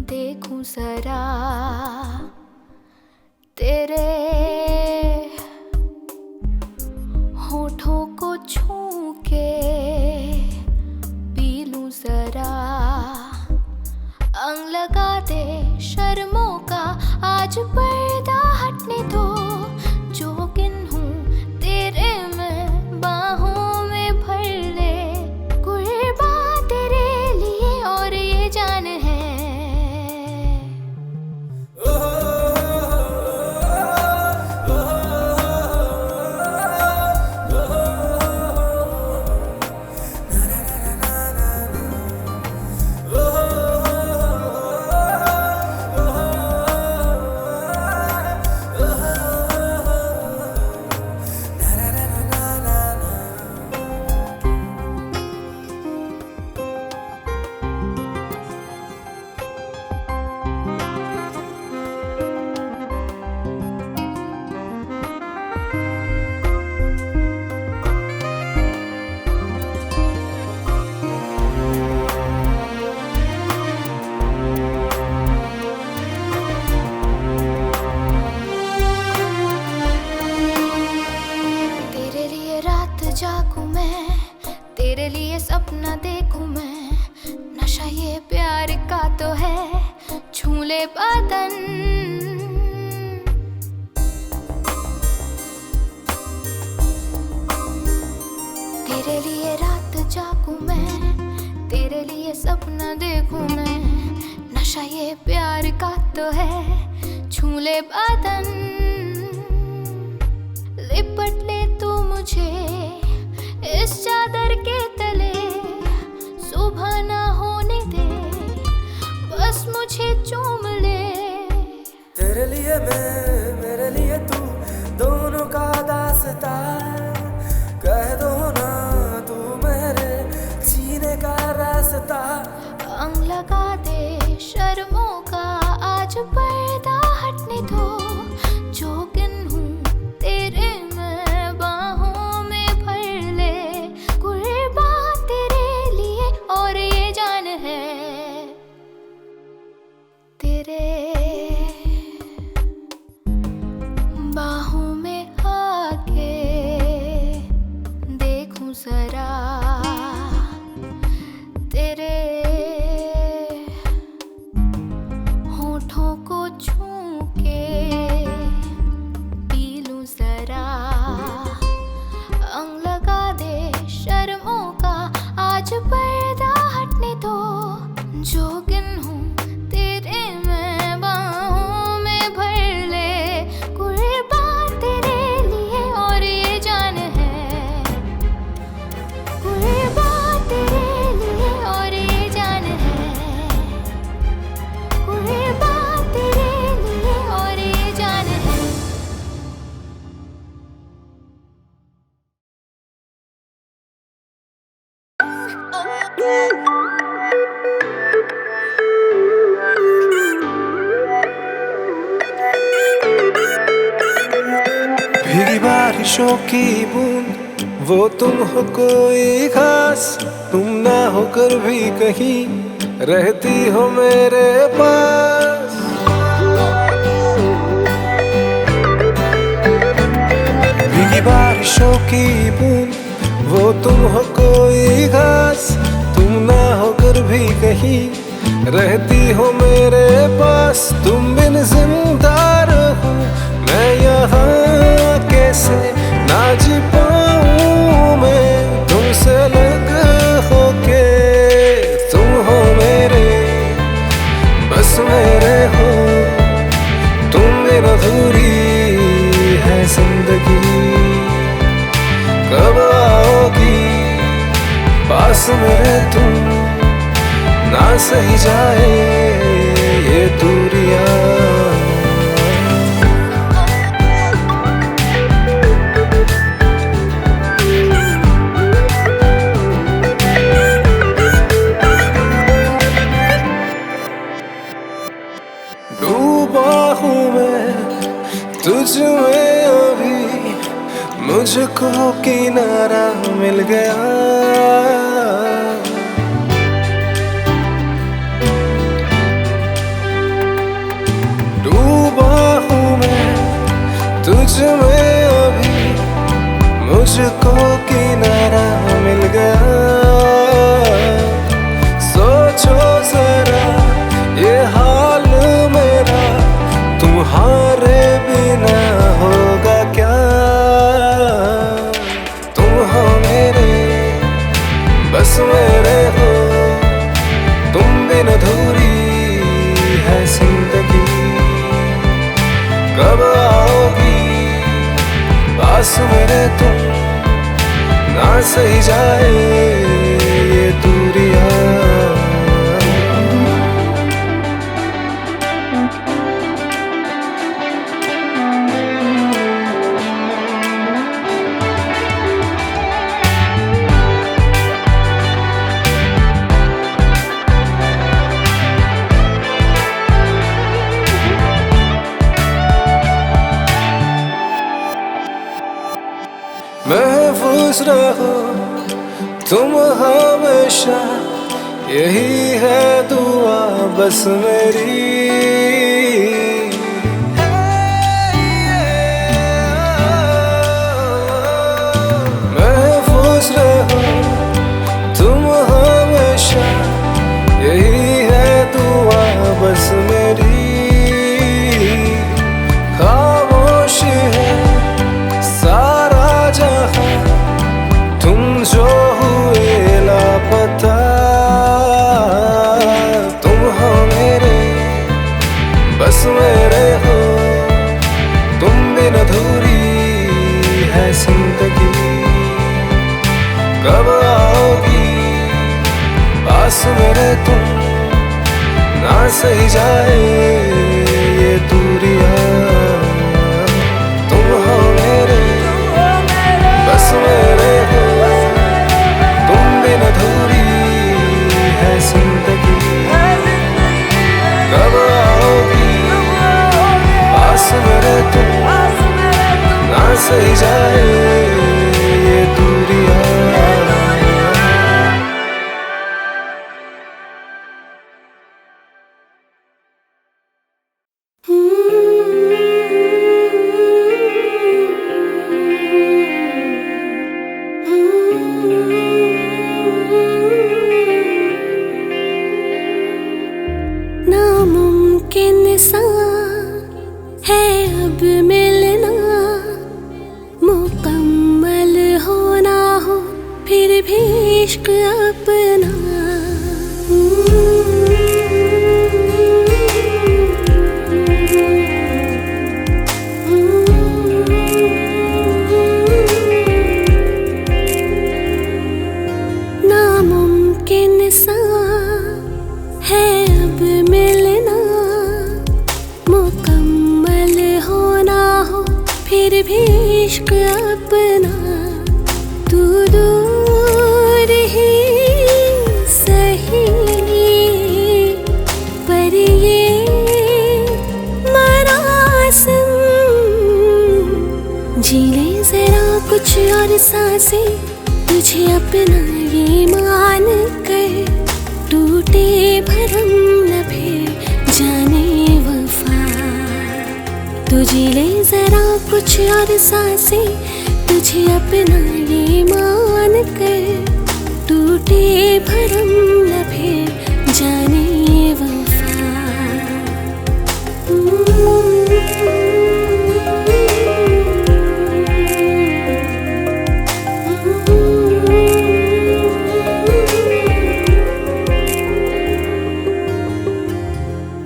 देखूं जरा तेरे होठों को छू के, पी लूं जरा। अंग लगा दे शर्मों का, आज पर्दा हटने दो। जोगिन हूँ तेरे में, बाहों में भर ले। कुर्बान तेरे लिए और ये जान है। जागूं मैं तेरे लिए, सपना देखूं मैं। नशा ये प्यार का तो है, छू ले बदन। तेरे लिए रात जागूं मैं, तेरे लिए सपना देखूं मैं। नशा ये प्यार का तो है, छू ले बदन। लिपट ले तू मुझे इस चादर के तले, सुबह ना होने दे, बस मुझे चूम ले। तेरे लिए मैं, मेरे लिए तू, दोनों का दास्ता। कह दो ना तू मेरे जीने का रास्ता। अंग लगा दे शर्मों का, आज पर्दा हटने दो। जोगिन हूँ तेरे में, बाहों में भर ले। कुर्बान तेरे लिए और ये जान है। तेरे बाहों में आके देखूं जरा तेरे होठों को छू के, पी लूं जरा। अंग लगा दे शर्मों का, आज पर्दा हटने दो। जोगिन हूँ तेरे में, बाहों में भर ले। कुर्बान तेरे लिए और ये जान है। कुर्बान तेरे लिए और ये जान है। कुर्बान तेरे लिए और ये जान है। भीगी बारिशों की बूंद, वो तुम हो कोई खास। तुम ना होकर भी कहीं रहती हो मेरे पास। भीगी बारिशों की बूंद, वो तुम हो कोई खास। तुम ना होकर भी कहीं रहती हो मेरे पास। तुम बिन जिंदा रहूं मैं यहाँ, कैसे ना जी पाऊं मैं तुमसे अलग होके। तुम हो मेरे, बस मेरे हो। तुम बिन अधूरी है जिंदगी। कब आओगी पास मेरे तुम, ना सही जाए ये दूरियां। डूबा हूँ मैं तुझ में अभी, मुझको किनारा मिल गया। में अभी मुझको किनारा मिल गया। सोचो जरा ये हाल मेरा तुम्हारे बिना होगा क्या। तुम हो मेरे बस मेरे हो, तुम बिन अधूरी है जिंदगी। कब आओगी पास मेरे तुम, ना सही जाए ये दूरियां। महफूज रहो तुम हमेशा, यही है दुआ बस मेरी। महफूज रहो तुम हमेशा, यही है दुआ बस मेरी। खामोश है तुम जो हुए लापता। तुम हो मेरे बस मेरे हो, तुम बिन अधूरी है जिंदगी। कब आओगी पास मेरे तुम, ना सही जाए ये दूरियां। तुम हो मेरे बस मेरे हो, तुम बिन अधूरी है जिंदगी। कब आओगी पास मेरे तुम, ना सही जाए ये दूरियां। नामुमकिन सा है अब मिलना, मुकम्मल होना हो फिर भी इश्क अपना। नामुमकिन सा है अब मिलना, मुकम्मल होना हो फिर भी इश्क अपना। तू दूर ही सही पर ये मरासिम, जी ले जरा कुछ और सांसें तुझे अपना ये मान कर। टूटे भरम न फिर जाने वफा, तुझे ले जरा कुछ और सांसें तुझे अपना ये मान कर। टूटे भरम न फिर जाने वफा।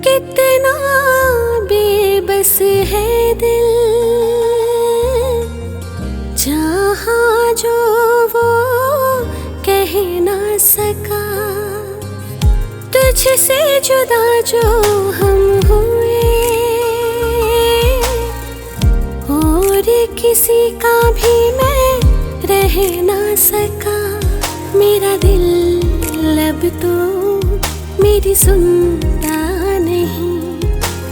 कितना बेबस है दिल, जहाँ जो वो कह ना सका। तुझसे जुदा जो हम हुए और किसी का भी मैं रह ना सका। मेरा दिल अब तो मेरी सुनता नहीं,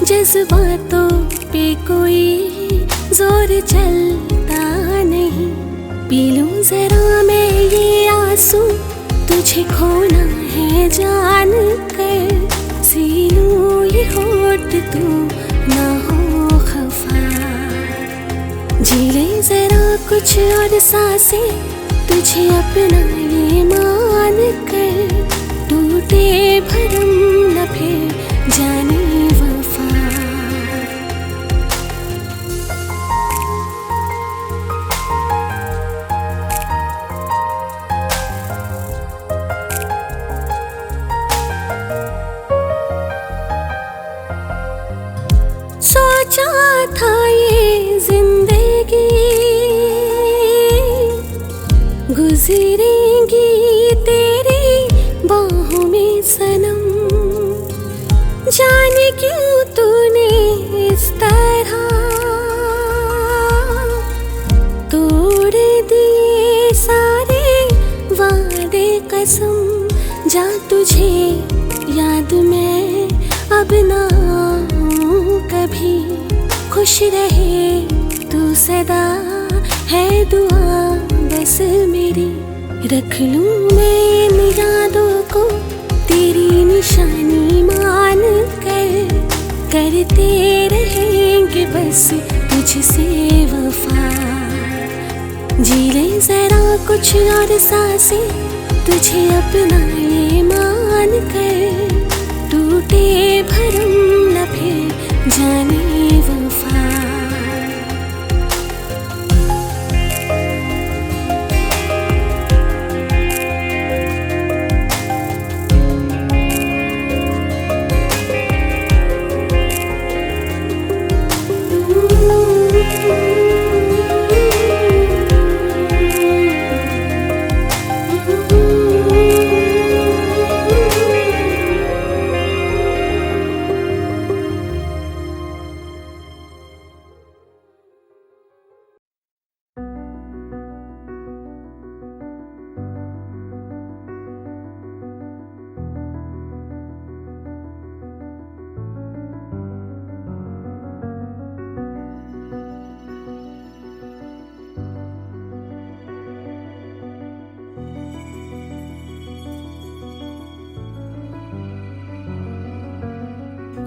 जज्बातों पे कोई जोर चलता नहीं। पी लूं जरा मैं ये आंसू, तुझे खोना है जान कर। सी लूं ये होठ तू ना हो खफा, जी ले जरा कुछ और सांसें, तुझे अपना ये मान कर, टूटे भरम न फिर जाने वफा। सोचा था ये जिंदगी गुजरेंगी तेरी बाहों में सनम, जाने क्यों तूने इस तरह तोड़ दिए सारे वादे कसम। जा तुझे याद मैं अब ना आऊं कभी, खुश रहे तू सदा है दुआ बस मेरी। रख लूं मैं इन यादों को तेरी निशानी मान कर, करते रहेंगे बस तुझसे वफा। जी ले जरा कुछ और सांसें, तुझे अपना ये मान कर, टूटे भरम न फिर जाने वफा।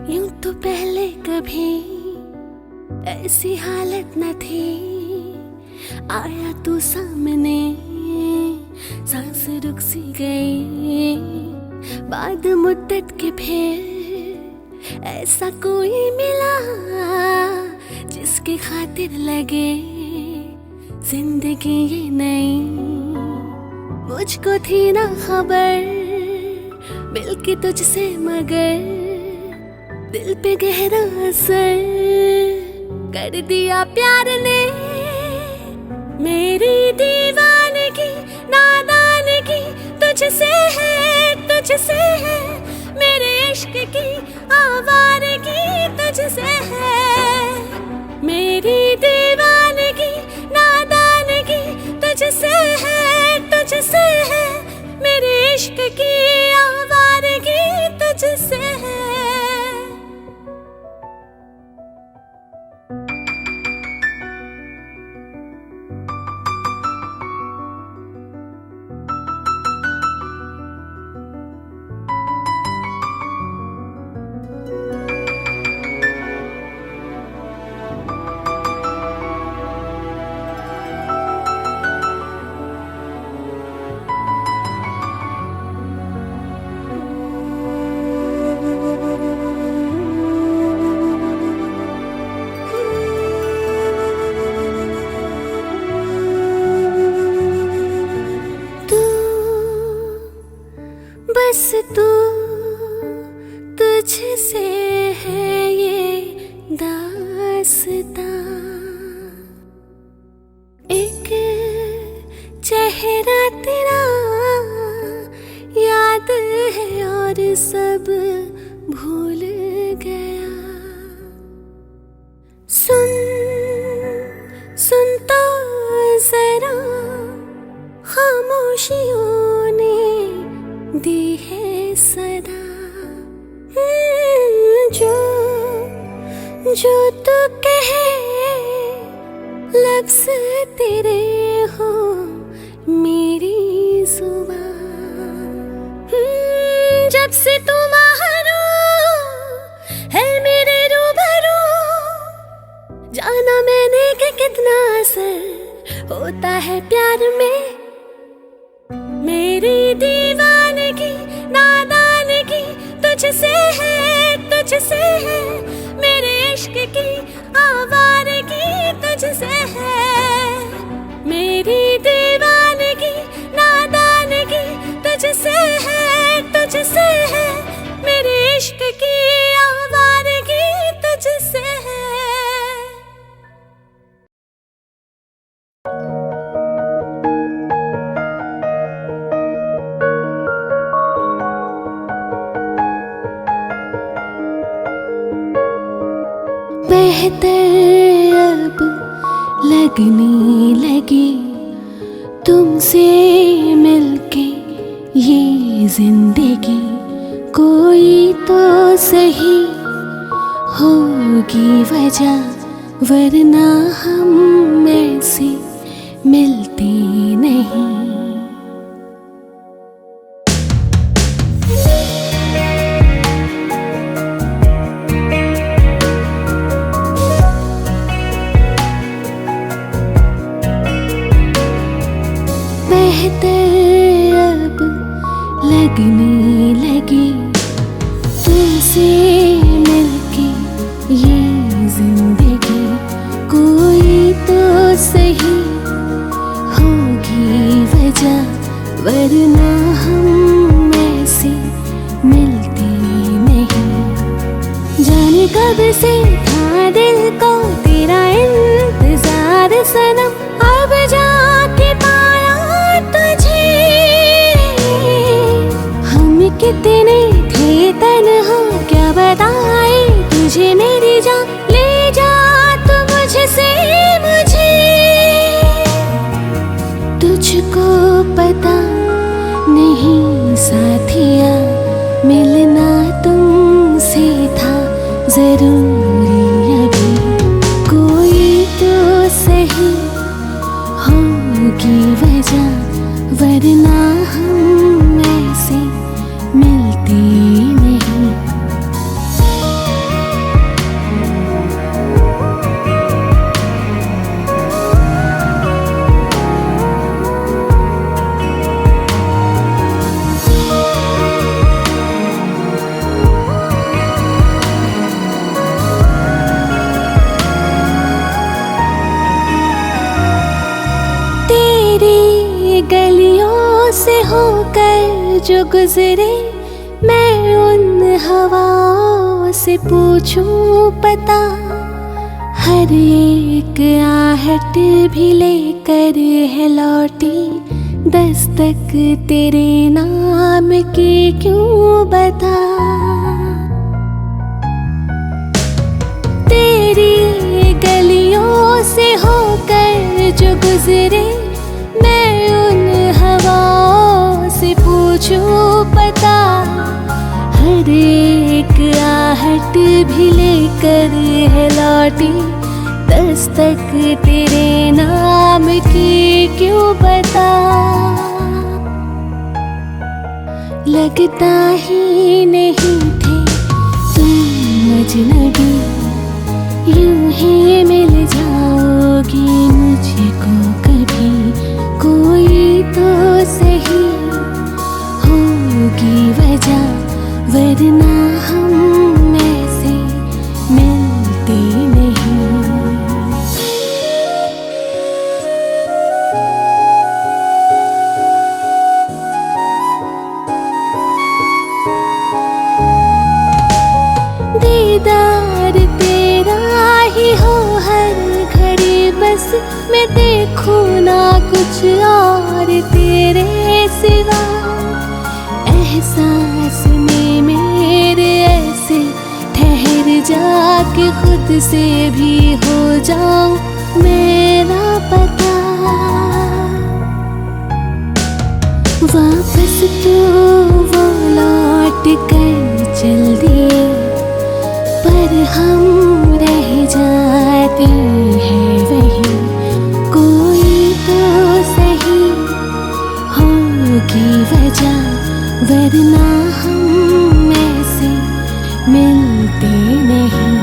यूं तो पहले कभी ऐसी हालत न थी, आया तू सामने सांस रुक सी गई। बाद मुद्दत के फिर ऐसा कोई मिला जिसके खातिर लगे जिंदगी ये नई। मुझको थी ना खबर मिलके तुझसे, मगर दिल पे गहरा असर कर दिया प्यार ने। मेरी दीवानगी नादानगी तुझसे है, मेरे इश्क की आवारगी तुझसे है। मेरी दीवानगी नादानगी तुझसे है, मेरे इश्क की आवारगी तुझसे है। बस तू तुझसे है ये दास्तां। एक चेहरा तेरा याद है और सब भूल गया। सुन सुन तो जरा खामोशियों ने दी है सदा। जो तू कहे लफ्ज़ तेरे हो मेरी जुबान। जब से तू महरूम है मेरे रूबरू, जाना मैंने कि कितना असर होता है प्यार में। मेरी दीवानगी नादानगी तुझसे है, मेरे इश्क की आवारगी तुझसे है। मेरी दीवानगी नादानगी तुझसे है, मेरे इश्क की आवारगी तुझसे है। बेहतर अब लगने लगी तुमसे मिलके ये जिंदगी। कोई तो सही होगी वजह, वरना हम ऐसे मिलते नहीं। बेहतर अब लगने लगी तुमसे मिलके ये जिंदगी। कोई तो सही होगी वजह, वरना हम ऐसे मिलते नहीं। जाने कब से था दिल को तेरा इंतजार सनम, अब जाके पाया तुझे। हम कितने थे तन्हा क्या बताए तुझे मेरी जान, ले जा तू मुझसे मुझे। तुझको पता नहीं साथिया, मिलना तुमसे था जरूरी अभी। कोई तो सही होगी वजह, वरना हम ऐसे मिलते नहीं। तेरी गलियों से होकर जो गुजरे, मैं उन हवाओं से पूछूं पता। हर एक आहट भी लेकर है लौटी, दस्तक तेरे नाम की क्यों बता। तेरी गलियों से होकर जो गुजरे, मैं उन हवाओं से पूछूं पता। हर एक आहट भी लेकर है लौटी, दस्तक तेरे नाम की क्यों बता। लगता ही नहीं थे तुम अजनबी, यूं ही मिल जाओगी मुझको कभी। कोई तो सही होगी वजह, वरना हम ऐसे मिलते नहीं। दीदार तेरा ही हो हर घड़ी, बस मैं देखूं ना कुछ और तेरे सिवा। एहसास में मेरे ऐसे ठहर जा के खुद से भी हो जाऊं मेरा पता। वापस तो वो लौट कर चल दिए, पर हम रह जाते हैं वहीं। कोई तो सही होगी वजह, वरना हम ऐसे मिलते नहीं।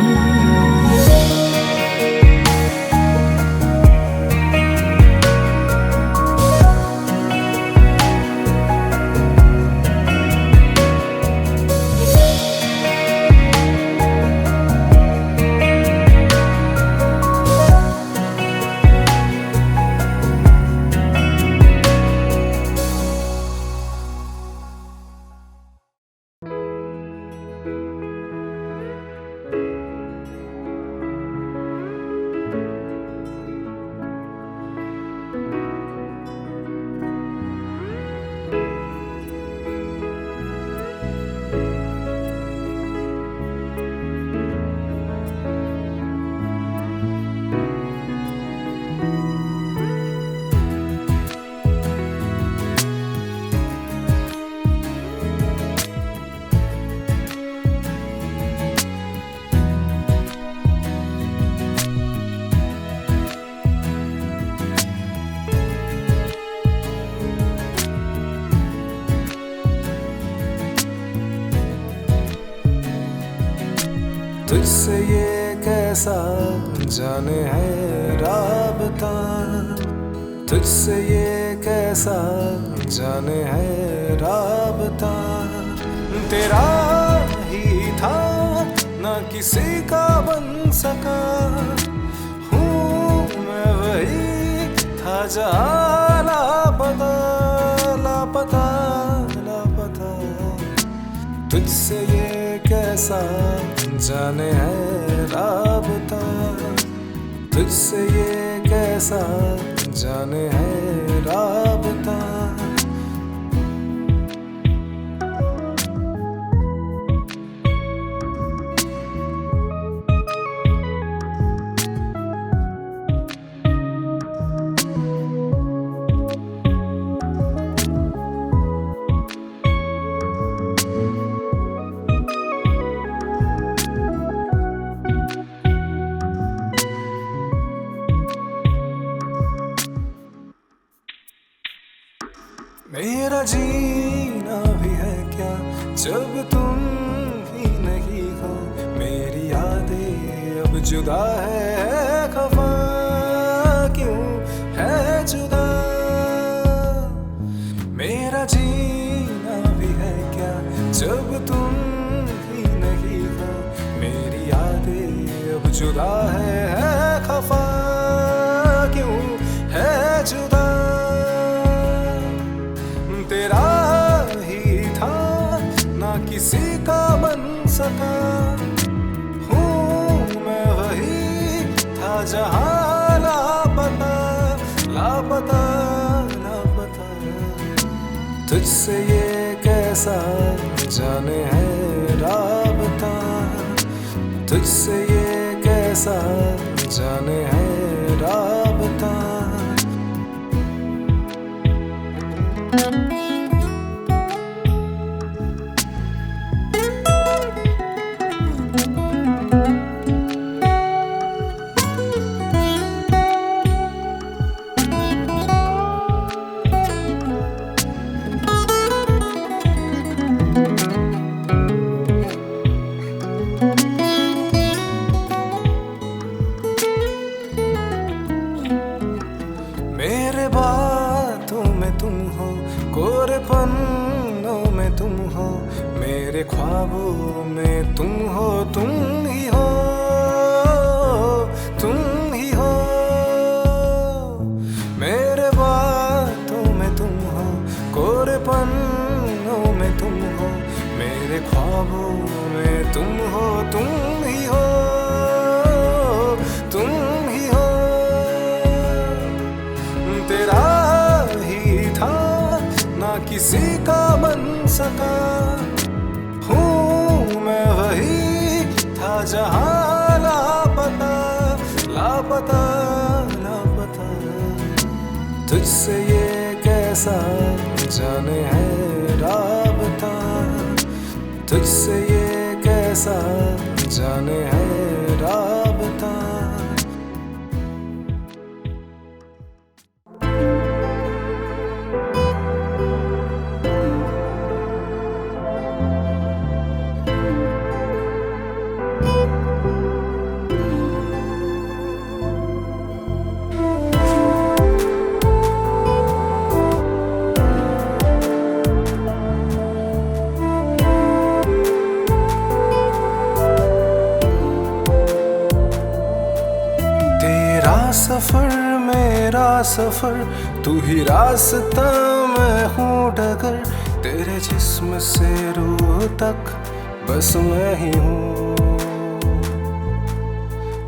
तुझसे ये कैसा जाने है राबता, तुझसे ये कैसा जाने है राबता। तेरा ही था ना किसी का बन सका, हूँ मैं वही था जहाँ लापता लापता लापता। तुझसे ये कैसा जाने है राबता, तुझसे ये कैसा जाने है राबता। मेरा जीना भी है क्या जब तुम ही नहीं हो, मेरी यादें अब जुदा है खफा क्यों है जुदा। मेरा जीना भी है क्या जब तुम ही नहीं हो, मेरी यादें अब जुदा है खफा क्यों है जुदा। तेरा ही था ना किसी का बन सका, हूँ मैं वही था जहाँ लापता लापता लापता। तुझसे ये कैसा जाने है राबता, तुझसे ये कैसा जाने है राबता। मेरे बातों में तुम हो, कोरे पन्नों में तुम हो, मेरे ख्वाबों में तुम हो, तुम ही हो तुम ही हो। मेरे बातों में तुम हो, कोरे पन्नों में तुम हो, मेरे ख्वाबों में तुम हो, तुम ही हो तुम ही हो। तेरा ही था ना किसी का बन सका, हूँ मैं वही था जहाँ लापता लापता लापता। तुझसे ये कैसा जाने है राबता, तुझसे ये कैसा जाने है राबता। सफर मेरा सफर, तू ही रास्ता मैं हूँ डगर, तेरे जिस्म से रूह तक बस मैं ही हूँ।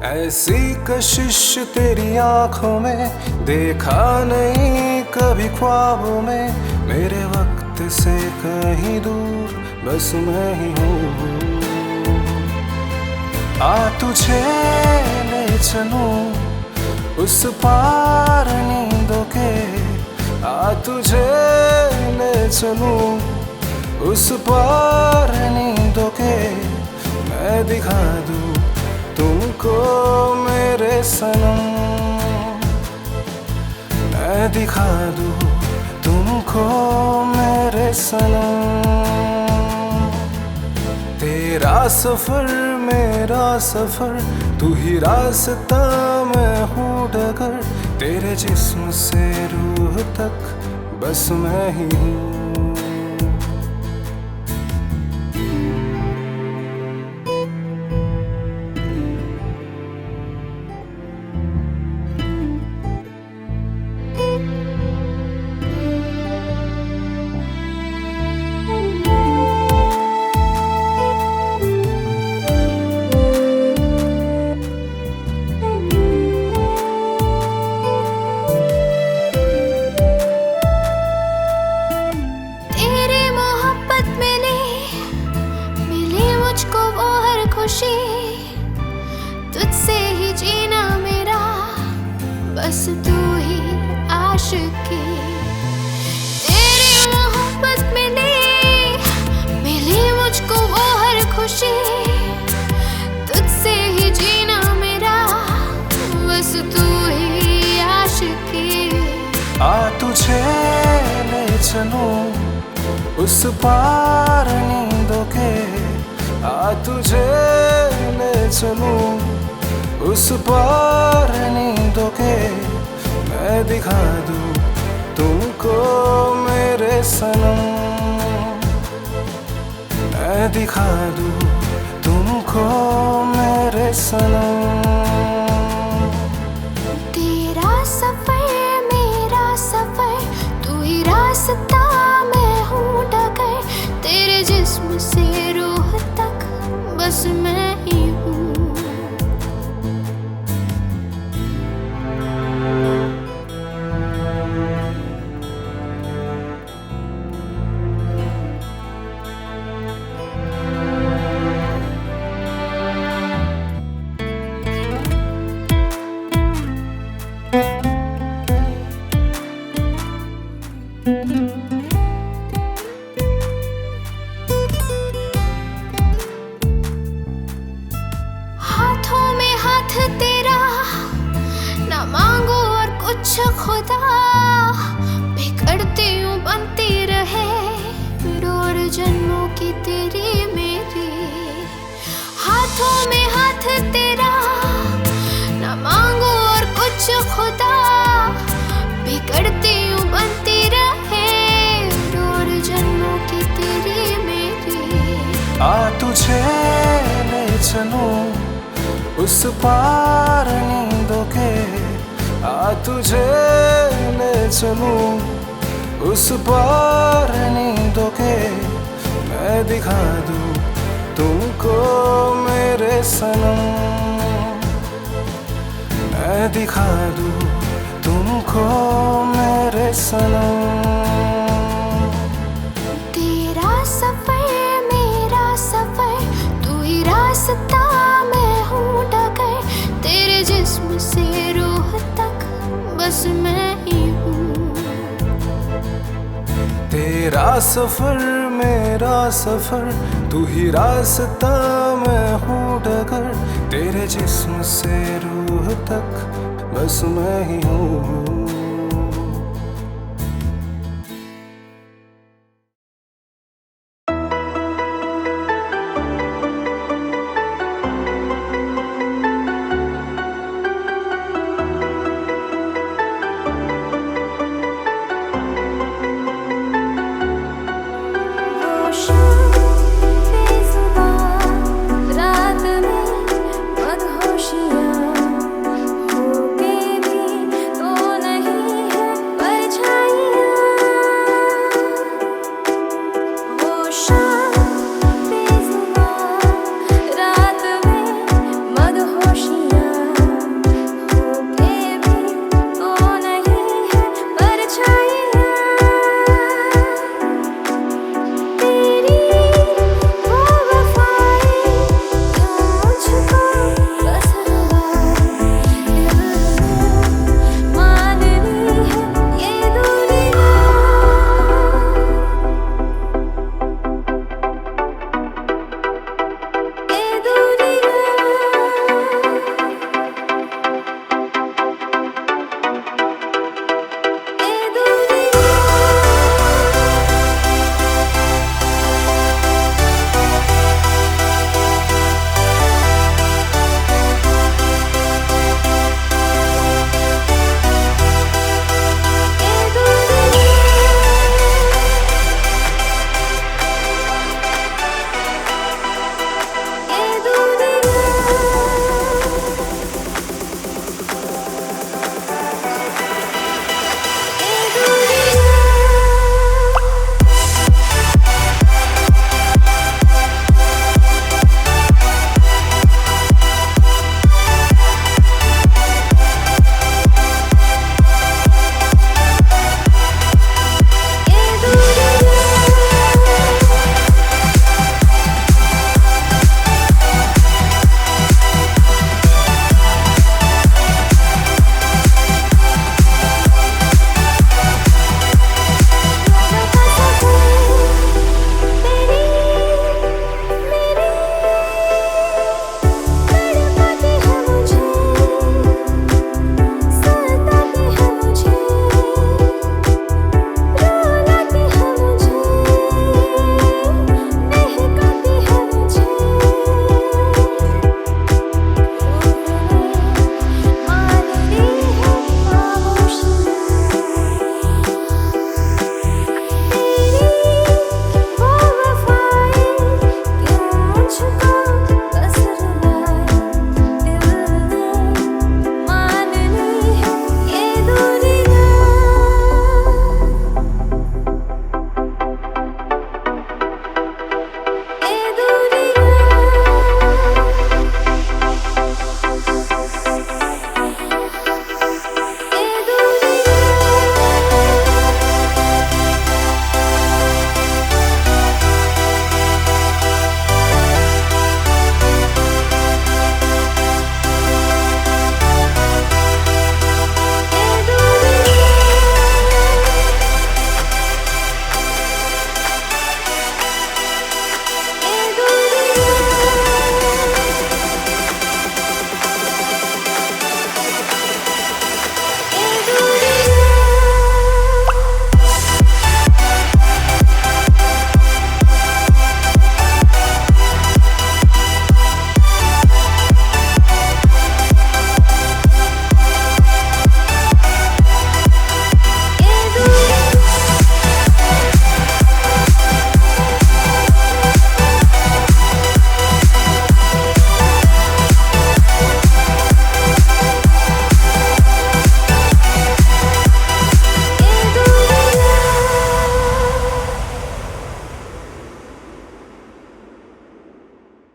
ऐसी कशिश तेरी आंखों में देखा नहीं कभी ख्वाबों में, मेरे वक्त से कहीं दूर बस मैं ही हूँ। आ तुझे ले चलूं उस पार नींदों के, आ तुझे ले चलूं उस पार नींदों के। मैं दिखा दूं तुमको मेरे सनम, मैं दिखा दूं तुमको मेरे सनम। तेरा सफर मेरा सफर, तू ही रास्ता मैं हूँ डगर, तेरे जिस्म से रूह तक बस मैं ही हूँ। खुशी तुझसे ही जीना मेरा, बस तू ही आशिकी। तेरी मोहब्बत मिली मुझको वो हर खुशी, तुझसे ही जीना मेरा, बस तू ही आशिकी। आ तुझे ले चलूं उस पार नींदों के, आ तुझे ले चलूं उस पार नींदों के, मैं दिखा दूं तुमको मेरे सनम, मैं दिखा दूं तुमको मेरे सनम। तेरा सफर मेरा सफर, तू ही रास्ता मैं हूँ डगर, तेरे जिस्म से रूह तक बस मैं ही हूँ। हाथों में हाथ तेरा ना मांगो और कुछ खुदा, बिगड़ती हूँ बनती रहे डोर जन्मों की तेरी मेरी। हाथों में हाथ तेरा ना मांगो और कुछ खुदा, बिगड़ती हूँ बनती रहे डोर जन्मों की तेरी मेरी। आ तुझे ले चलूं उस पार नींदों के, आ तुझे ले चलूं उस पार नींदों के, मैं दिखा दूं तुमको मेरे सनम, मैं दिखा दूं तुमको मेरे सनम। तेरा सफर मेरा सफर, तू ही रास्ता मैं हूँ डगर, तेरे जिस्म से रूह तक बस मैं ही हूँ। तेरा सफर मेरा सफर, तू ही रास्ता मैं हूँ डगर, तेरे जिस्म से रूह तक बस मैं ही हूँ।